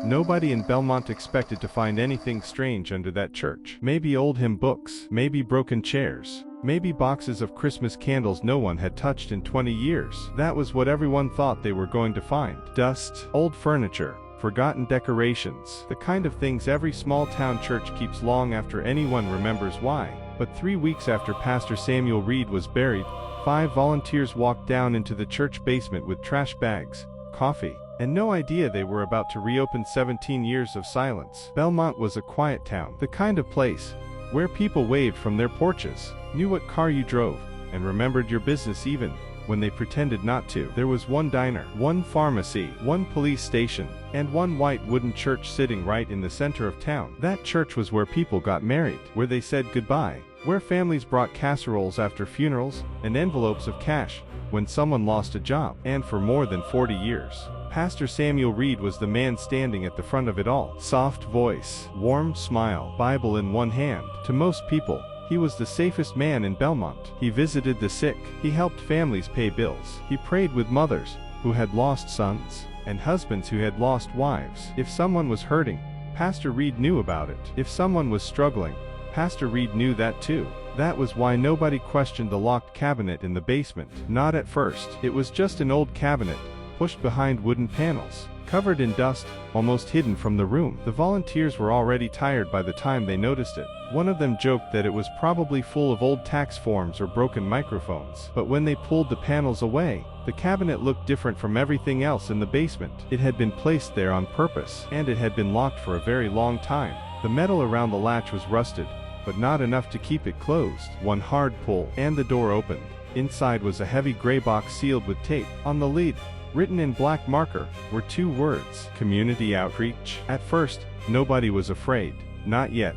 Nobody in Belmont expected to find anything strange under that church. Maybe old hymn books, maybe broken chairs, maybe boxes of Christmas candles no one had touched in 20 years. That was what everyone thought they were going to find. Dust, old furniture, forgotten decorations, the kind of things every small town church keeps long after anyone remembers why. But 3 weeks after Pastor Samuel Reed was buried, 5 volunteers walked down into the church basement with trash bags, coffee, and no idea they were about to reopen 17 years of silence. Belmont was a quiet town, the kind of place where people waved from their porches, knew what car you drove, and remembered your business even when they pretended not to. There was one diner, one pharmacy, one police station, and one white wooden church sitting right in the center of town. That church was where people got married, where they said goodbye, where families brought casseroles after funerals, and envelopes of cash when someone lost a job. And for more than 40 years, Pastor Samuel Reed was the man standing at the front of it all. Soft voice, warm smile, Bible in one hand. To most people, he was the safest man in Belmont. He visited the sick, he helped families pay bills, he prayed with mothers who had lost sons, and husbands who had lost wives. If someone was hurting, Pastor Reed knew about it. If someone was struggling, Pastor Reed knew that too. That was why nobody questioned the locked cabinet in the basement. Not at first. It was just an old cabinet, pushed behind wooden panels, covered in dust, almost hidden from the room. The volunteers were already tired by the time they noticed it. One of them joked that it was probably full of old tax forms or broken microphones. But when they pulled the panels away, the cabinet looked different from everything else in the basement. It had been placed there on purpose, and it had been locked for a very long time. The metal around the latch was rusted, but not enough to keep it closed. One hard pull, and the door opened. Inside was a heavy gray box sealed with tape. On the lid, written in black marker, were 2 words: community outreach. At first, nobody was afraid. Not yet.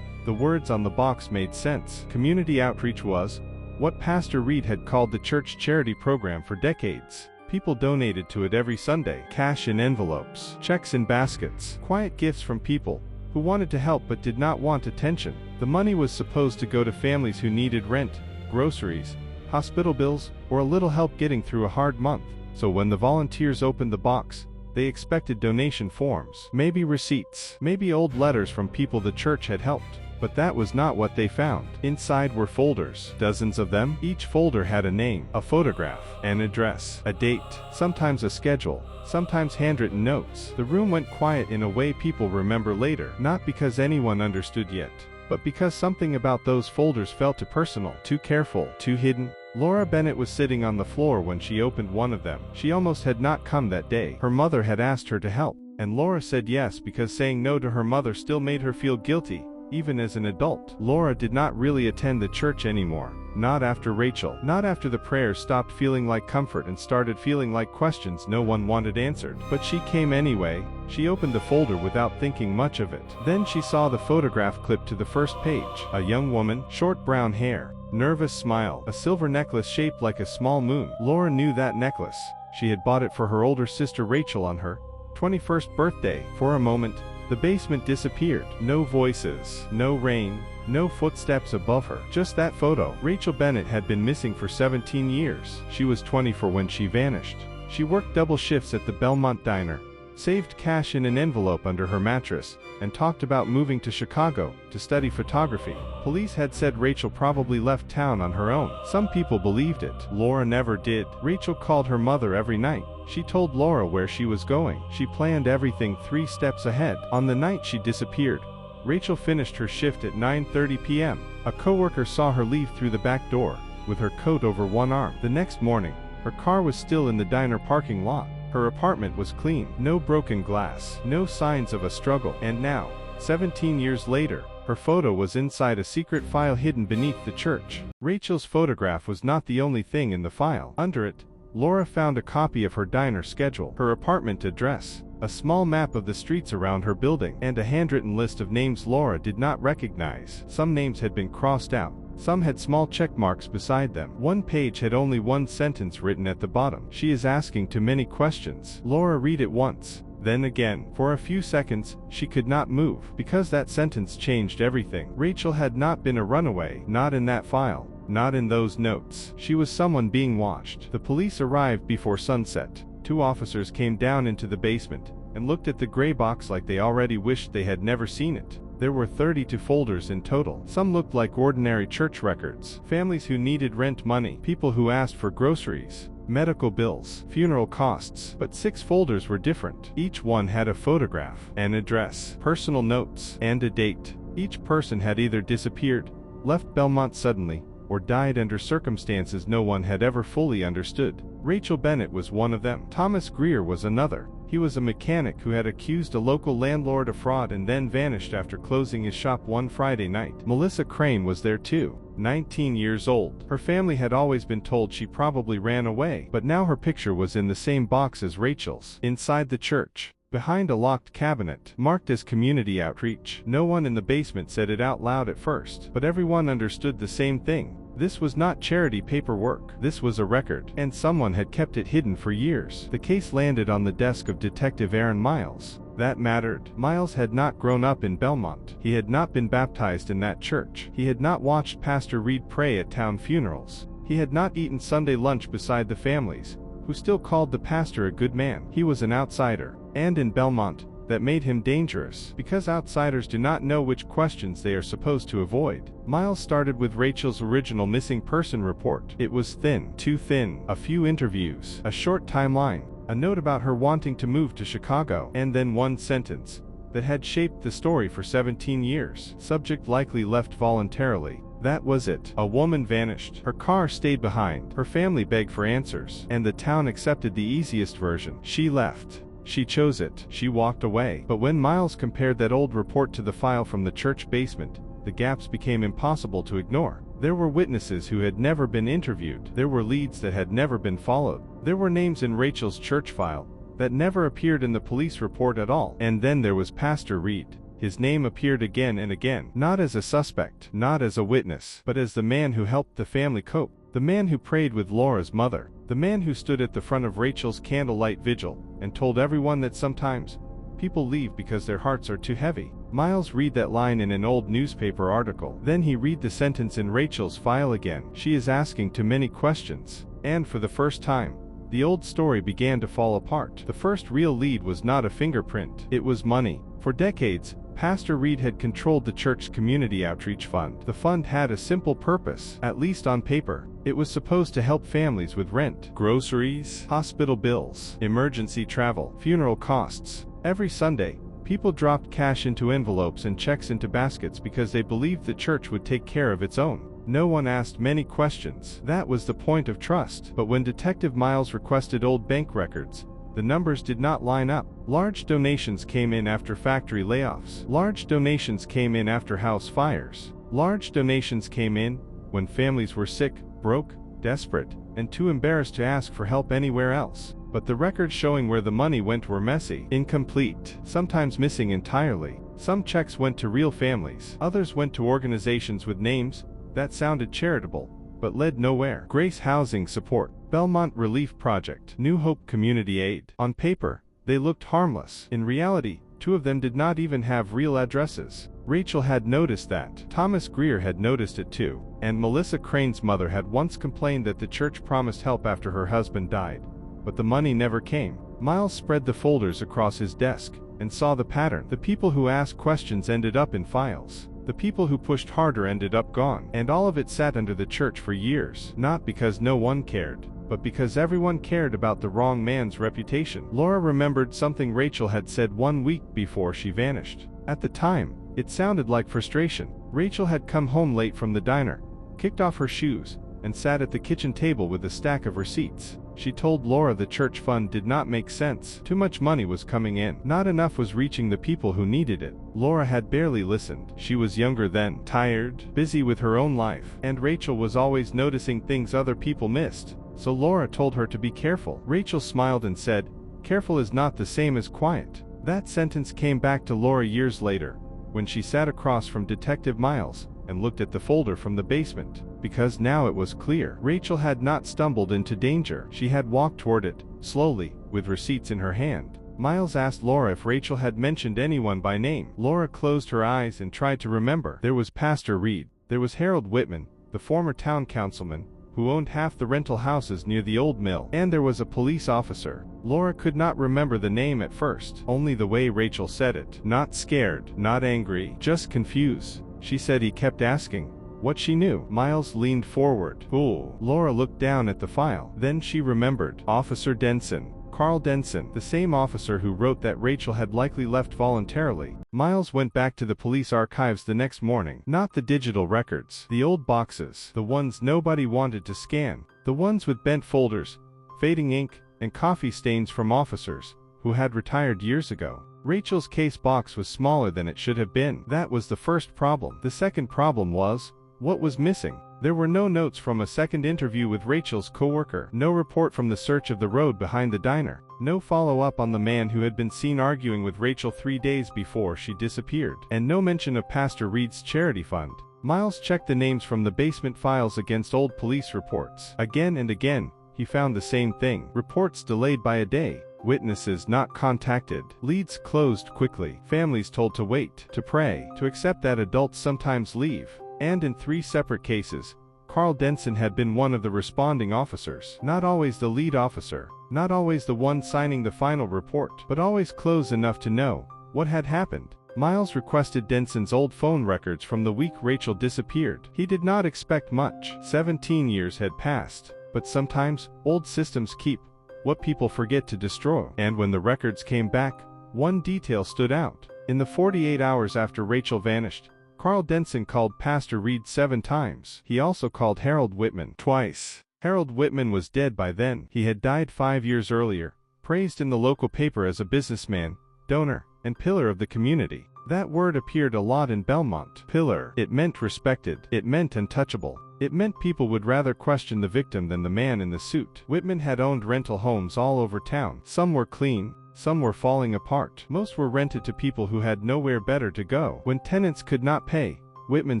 The words on the box made sense. Community outreach was what Pastor Reed had called the church charity program for decades. People donated to it every Sunday. Cash in envelopes, checks in baskets, quiet gifts from people who wanted to help but did not want attention. The money was supposed to go to families who needed rent, groceries, hospital bills, or a little help getting through a hard month. So when the volunteers opened the box, they expected donation forms, maybe receipts, maybe old letters from people the church had helped. But that was not what they found. Inside were folders, dozens of them. Each folder had a name, a photograph, an address, a date, sometimes a schedule, sometimes handwritten notes. The room went quiet in a way people remember later, not because anyone understood yet, but because something about those folders felt too personal, too careful, too hidden. Laura Bennett was sitting on the floor when she opened one of them. She almost had not come that day. Her mother had asked her to help, and Laura said yes because saying no to her mother still made her feel guilty, even as an adult. Laura did not really attend the church anymore. Not after Rachel. Not after the prayers stopped feeling like comfort and started feeling like questions no one wanted answered. But she came anyway. She opened the folder without thinking much of it. Then she saw the photograph clipped to the first page. A young woman, short brown hair, nervous smile, a silver necklace shaped like a small moon. Laura knew that necklace. She had bought it for her older sister Rachel on her 21st birthday. For a moment, the basement disappeared. No voices, no rain, no footsteps above her. Just that photo. Rachel Bennett had been missing for 17 years. She was 24 when she vanished. She worked double shifts at the Belmont Diner, saved cash in an envelope under her mattress, and talked about moving to Chicago to study photography. Police had said Rachel probably left town on her own. Some people believed it. Laura never did. Rachel called her mother every night. She told Laura where she was going. She planned everything 3 steps ahead. On the night she disappeared, Rachel finished her shift at 9:30 p.m. A coworker saw her leave through the back door, with her coat over one arm. The next morning, her car was still in the diner parking lot. Her apartment was clean. No broken glass. No signs of a struggle. And now, 17 years later, her photo was inside a secret file hidden beneath the church. Rachel's photograph was not the only thing in the file. Under it, Laura found a copy of her diner schedule, her apartment address, a small map of the streets around her building, and a handwritten list of names Laura did not recognize. Some names had been crossed out. Some had small check marks beside them. One page had only one sentence written at the bottom. She is asking too many questions. Laura read it once, then again. For a few seconds, she could not move, because that sentence changed everything. Rachel had not been a runaway, not in that file. Not in those notes. She was someone being watched. The police arrived before sunset. 2 officers came down into the basement, and looked at the gray box like they already wished they had never seen it. There were 32 folders in total. Some looked like ordinary church records. Families who needed rent money, people who asked for groceries, medical bills, funeral costs. But 6 folders were different. Each one had a photograph, an address, personal notes, and a date. Each person had either disappeared, left Belmont suddenly, or died under circumstances no one had ever fully understood. Rachel Bennett was one of them. Thomas Greer was another. He was a mechanic who had accused a local landlord of fraud and then vanished after closing his shop one Friday night. Melissa Crane was there too, 19 years old. Her family had always been told she probably ran away, but now her picture was in the same box as Rachel's, inside the church, behind a locked cabinet, marked as community outreach. No one in the basement said it out loud at first, but everyone understood the same thing. This was not charity paperwork. This was a record, and someone had kept it hidden for years. The case landed on the desk of Detective Aaron Miles. That mattered. Miles had not grown up in Belmont. He had not been baptized in that church. He had not watched Pastor Reed pray at town funerals. He had not eaten Sunday lunch beside the families, who still called the pastor a good man. He was an outsider, and in Belmont, that made him dangerous, because outsiders do not know which questions they are supposed to avoid. Miles started with Rachel's original missing person report. It was thin, too thin. A few interviews, a short timeline, a note about her wanting to move to Chicago, and then one sentence that had shaped the story for 17 years. Subject likely left voluntarily. That was it. A woman vanished. Her car stayed behind. Her family begged for answers, and the town accepted the easiest version. She left. She chose it. She walked away. But when Miles compared that old report to the file from the church basement, the gaps became impossible to ignore. There were witnesses who had never been interviewed. There were leads that had never been followed. There were names in Rachel's church file that never appeared in the police report at all. And then there was Pastor Reed. His name appeared again and again, not as a suspect, not as a witness, but as the man who helped the family cope, the man who prayed with Laura's mother, the man who stood at the front of Rachel's candlelight vigil and told everyone that sometimes people leave because their hearts are too heavy. Miles read that line in an old newspaper article. Then he read the sentence in Rachel's file again. She is asking too many questions. And for the first time, the old story began to fall apart. The first real lead was not a fingerprint. It was money. For decades, Pastor Reed had controlled the church's community outreach fund. The fund had a simple purpose, at least on paper. It was supposed to help families with rent, groceries, hospital bills, emergency travel, funeral costs. Every Sunday, people dropped cash into envelopes and checks into baskets because they believed the church would take care of its own. No one asked many questions. That was the point of trust. But when Detective Miles requested old bank records, the numbers did not line up. Large donations came in after factory layoffs. Large donations came in after house fires. Large donations came in when families were sick, broke, desperate, and too embarrassed to ask for help anywhere else. But the records showing where the money went were messy, incomplete, sometimes missing entirely. Some checks went to real families. Others went to organizations with names that sounded charitable, but led nowhere. Grace Housing Support, Belmont Relief Project, New Hope Community Aid. On paper, they looked harmless. In reality, 2 of them did not even have real addresses. Rachel had noticed that. Thomas Greer had noticed it too. And Melissa Crane's mother had once complained that the church promised help after her husband died, but the money never came. Miles spread the folders across his desk and saw the pattern. The people who asked questions ended up in files. The people who pushed harder ended up gone. And all of it sat under the church for years. Not because no one cared, but because everyone cared about the wrong man's reputation. Laura remembered something Rachel had said 1 week before she vanished. At the time, it sounded like frustration. Rachel had come home late from the diner, kicked off her shoes, and sat at the kitchen table with a stack of receipts. She told Laura the church fund did not make sense. Too much money was coming in. Not enough was reaching the people who needed it. Laura had barely listened. She was younger then, tired, busy with her own life, and Rachel was always noticing things other people missed. So Laura told her to be careful. Rachel smiled and said, "Careful is not the same as quiet." That sentence came back to Laura years later, when she sat across from Detective Miles and looked at the folder from the basement, because now it was clear. Rachel had not stumbled into danger. She had walked toward it, slowly, with receipts in her hand. Miles asked Laura if Rachel had mentioned anyone by name. Laura closed her eyes and tried to remember. There was Pastor Reed. There was Harold Whitman, the former town councilman, who owned half the rental houses near the old mill. And there was a police officer. Laura could not remember the name at first, only the way Rachel said it. Not scared, not angry, just confused. She said he kept asking what she knew. Miles leaned forward. Ooh. Laura looked down at the file. Then she remembered. Officer Denson. Carl Denson, the same officer who wrote that Rachel had likely left voluntarily. Miles went back to the police archives the next morning. Not the digital records. The old boxes. The ones nobody wanted to scan. The ones with bent folders, fading ink, and coffee stains from officers who had retired years ago. Rachel's case box was smaller than it should have been. That was the first problem. The second problem was, what was missing? There were no notes from a second interview with Rachel's co-worker, no report from the search of the road behind the diner, no follow-up on the man who had been seen arguing with Rachel 3 days before she disappeared, and no mention of Pastor Reed's charity fund. Miles checked the names from the basement files against old police reports. Again and again, he found the same thing. Reports delayed by a day. Witnesses not contacted. Leads closed quickly. Families told to wait, to pray, to accept that adults sometimes leave. And in 3 separate cases, Carl Denson had been one of the responding officers. Not always the lead officer, not always the one signing the final report, but always close enough to know what had happened. Miles requested Denson's old phone records from the week Rachel disappeared. He did not expect much. 17 years had passed, but sometimes, old systems keep what people forget to destroy. And when the records came back, one detail stood out. In the 48 hours after Rachel vanished, Carl Denson called Pastor Reed 7 times. He also called Harold Whitman twice. Harold Whitman was dead by then. He had died 5 years earlier, praised in the local paper as a businessman, donor, and pillar of the community. That word appeared a lot in Belmont. Pillar. It meant respected. It meant untouchable. It meant people would rather question the victim than the man in the suit. Whitman had owned rental homes all over town. Some were clean, some were falling apart. Most were rented to people who had nowhere better to go. When tenants could not pay, Whitman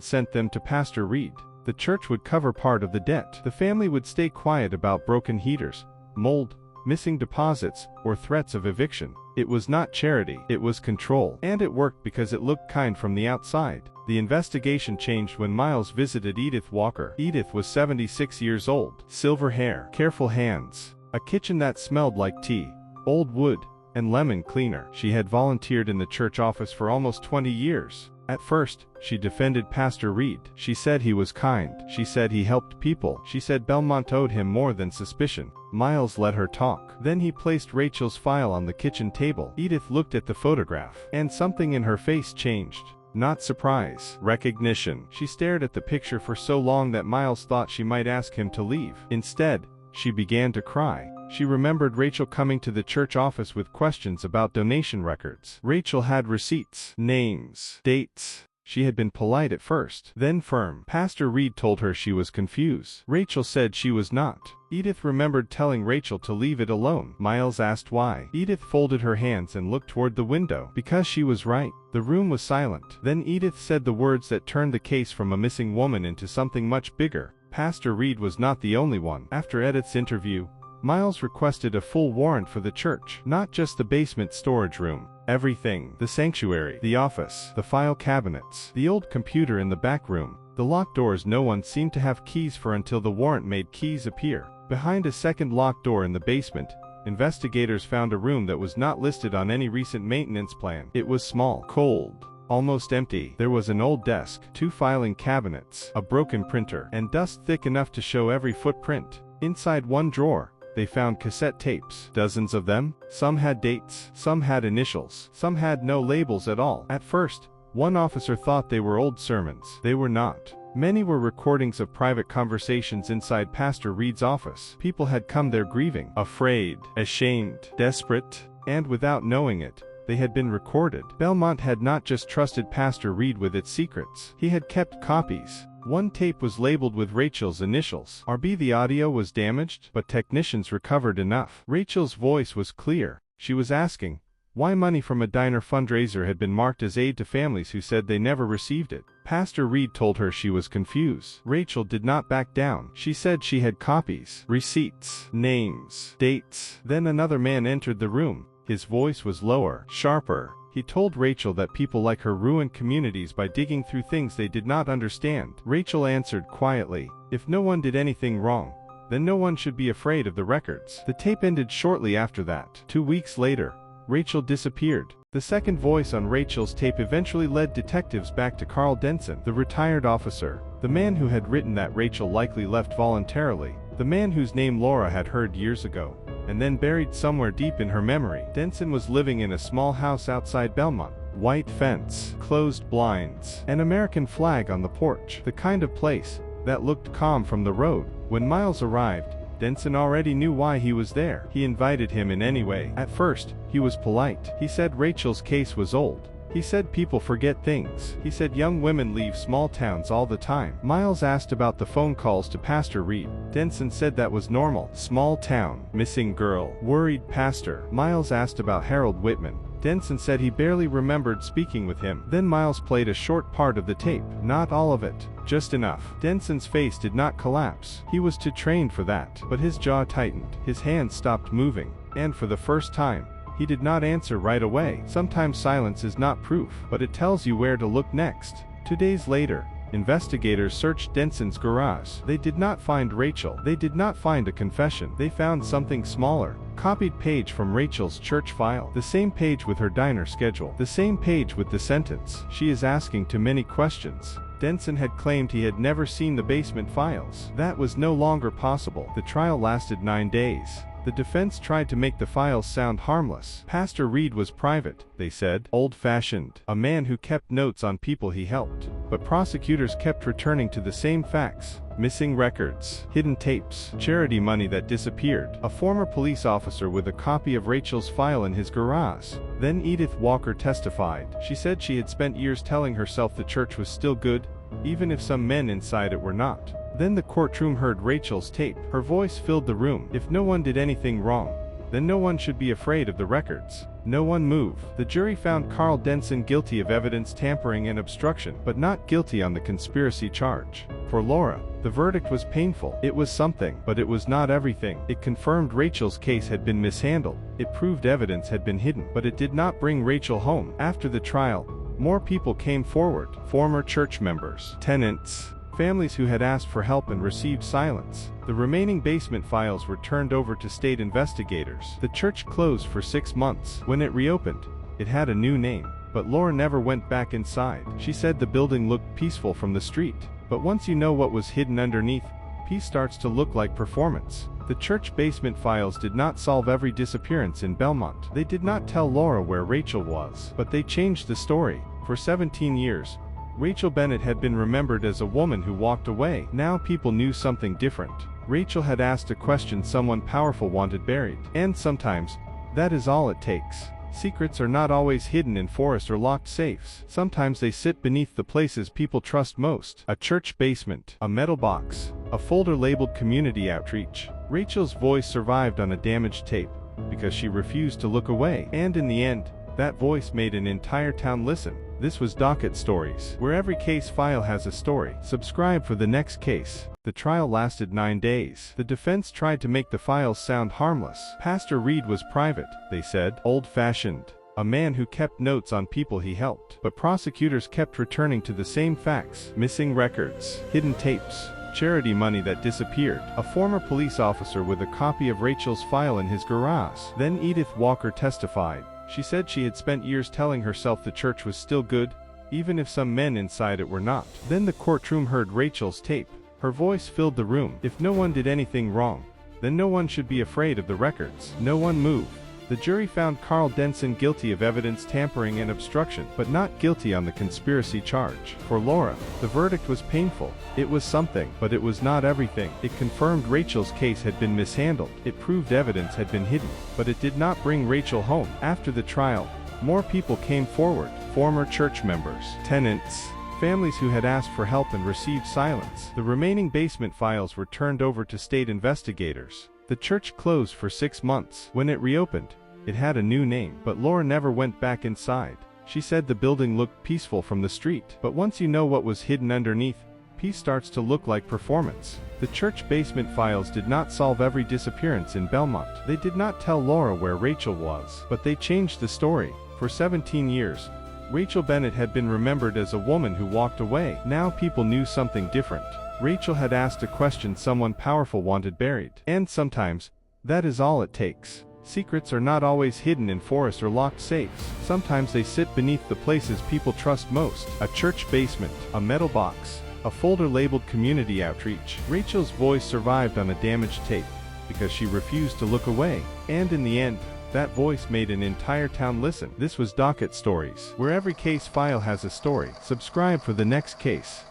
sent them to Pastor Reed. The church would cover part of the debt. The family would stay quiet about broken heaters, mold, missing deposits, or threats of eviction. It was not charity, it was control. And it worked because it looked kind from the outside. The investigation changed when Miles visited Edith Walker. Edith was 76 years old. Silver hair, careful hands, a kitchen that smelled like tea, old wood, and lemon cleaner. She had volunteered in the church office for almost 20 years. At first, she defended Pastor Reed. She said he was kind. She said he helped people. She said Belmont owed him more than suspicion. Miles let her talk. Then he placed Rachel's file on the kitchen table. Edith looked at the photograph, and something in her face changed. Not surprise, recognition. She stared at the picture for so long that Miles thought she might ask him to leave. Instead, she began to cry. She remembered Rachel coming to the church office with questions about donation records. Rachel had receipts, names, dates. She had been polite at first, then firm. Pastor Reed told her she was confused. Rachel said she was not. Edith remembered telling Rachel to leave it alone. Miles asked why. Edith folded her hands and looked toward the window. Because she was right. The room was silent. Then Edith said the words that turned the case from a missing woman into something much bigger. Pastor Reed was not the only one. After Edith's interview, Miles requested a full warrant for the church, not just the basement storage room. Everything. The sanctuary, the office, the file cabinets, the old computer in the back room, the locked doors no one seemed to have keys for until the warrant made keys appear. Behind a second locked door in the basement, investigators found a room that was not listed on any recent maintenance plan. It was small, cold, almost empty. There was an old desk, 2 filing cabinets, a broken printer, and dust thick enough to show every footprint. Inside one drawer, they found cassette tapes, dozens of them. Some had dates, some had initials, some had no labels at all. At first, one officer thought they were old sermons. They were not. Many were recordings of private conversations inside Pastor Reed's office. People had come there grieving, afraid, ashamed, desperate, and without knowing it, they had been recorded. Belmont had not just trusted Pastor Reed with its secrets. He had kept copies. One tape was labeled with Rachel's initials. RB. The audio was damaged, but technicians recovered enough. Rachel's voice was clear. She was asking why money from a diner fundraiser had been marked as aid to families who said they never received it. Pastor Reed told her she was confused. Rachel did not back down. She said she had copies, receipts, names, dates. Then another man entered the room. His voice was lower, sharper. He told Rachel that people like her ruined communities by digging through things they did not understand. Rachel answered quietly, "If no one did anything wrong, then no one should be afraid of the records." The tape ended shortly after that. 2 weeks later, Rachel disappeared. The second voice on Rachel's tape eventually led detectives back to Carl Denson, the retired officer, the man who had written that Rachel likely left voluntarily, the man whose name Laura had heard years ago, and then buried somewhere deep in her memory. Denson was living in a small house outside Belmont. White fence, closed blinds, an American flag on the porch, the kind of place that looked calm from the road. When Miles arrived, Denson already knew why he was there. He invited him in anyway. At first, he was polite. He said Rachel's case was old. He said people forget things. He said young women leave small towns all the time. Miles asked about the phone calls to Pastor Reed. Denson said that was normal. Small town, missing girl, worried pastor. Miles asked about Harold Whitman. Denson said he barely remembered speaking with him. Then Miles played a short part of the tape. Not all of it, just enough. Denson's face did not collapse. He was too trained for that. But his jaw tightened. His hands stopped moving. And for the first time, he did not answer right away. Sometimes silence is not proof, but it tells you where to look next. 2 days later, investigators searched Denson's garage. They did not find Rachel. They did not find a confession. They found something smaller. Copied page from Rachel's church file. The same page with her diner schedule. The same page with the sentence, "She is asking too many questions." Denson had claimed he had never seen the basement files. That was no longer possible. The trial lasted 9 days. The defense tried to make the files sound harmless. Pastor Reed was private, they said, old-fashioned, a man who kept notes on people he helped. But prosecutors kept returning to the same facts: missing records, hidden tapes, charity money that disappeared, a former police officer with a copy of Rachel's file in his garage. Then Edith Walker testified. She said she had spent years telling herself the church was still good, even if some men inside it were not. Then the courtroom heard Rachel's tape. Her voice filled the room. "If no one did anything wrong, then no one should be afraid of the records. No one move." The jury found Carl Denson guilty of evidence tampering and obstruction, but not guilty on the conspiracy charge. For Laura, the verdict was painful. It was something, but it was not everything. It confirmed Rachel's case had been mishandled. It proved evidence had been hidden, but it did not bring Rachel home. After the trial, more people came forward. Former church members, tenants, families who had asked for help and received silence. The remaining basement files were turned over to state investigators. The church closed for 6 months. When it reopened, it had a new name, but Laura never went back inside. She said the building looked peaceful from the street, but once you know what was hidden underneath, peace starts to look like performance. The church basement files did not solve every disappearance in Belmont. They did not tell Laura where Rachel was, but they changed the story. For 17 years, Rachel Bennett had been remembered as a woman who walked away. Now people knew something different. Rachel had asked a question someone powerful wanted buried. And sometimes, that is all it takes. Secrets are not always hidden in forests or locked safes. Sometimes they sit beneath the places people trust most. A church basement, a metal box, a folder labeled community outreach. Rachel's voice survived on a damaged tape, because she refused to look away. And in the end, that voice made an entire town listen. This was Docket Stories, where every case file has a story. Subscribe for the next case. The trial lasted 9 days. The defense tried to make the files sound harmless. Pastor Reed was private, they said, old-fashioned, a man who kept notes on people he helped. But prosecutors kept returning to the same facts: missing records, hidden tapes, charity money that disappeared, a former police officer with a copy of Rachel's file in his garage. Then Edith Walker testified. She said she had spent years telling herself the church was still good, even if some men inside it were not. Then the courtroom heard Rachel's tape. Her voice filled the room. "If no one did anything wrong, then no one should be afraid of the records. No one move." The jury found Carl Denson guilty of evidence tampering and obstruction, but not guilty on the conspiracy charge. For Laura, the verdict was painful. It was something, but it was not everything. It confirmed Rachel's case had been mishandled. It proved evidence had been hidden, but it did not bring Rachel home. After the trial, more people came forward. Former church members, tenants, families who had asked for help and received silence. The remaining basement files were turned over to state investigators. The church closed for 6 months. When it reopened, it had a new name, but Laura never went back inside. She said the building looked peaceful from the street, but once you know what was hidden underneath, P starts to look like performance. The church basement files did not solve every disappearance in Belmont. They did not tell Laura where Rachel was, but they changed the story. For 17 years, Rachel Bennett had been remembered as a woman who walked away. Now people knew something different. Rachel had asked a question someone powerful wanted buried. And sometimes, that is all it takes. Secrets are not always hidden in forests or locked safes. Sometimes they sit beneath the places people trust most. A church basement, a metal box, a folder labeled community outreach. Rachel's voice survived on a damaged tape because she refused to look away. And in the end, that voice made an entire town listen. This was Docket Stories, where every case file has a story. Subscribe for the next case.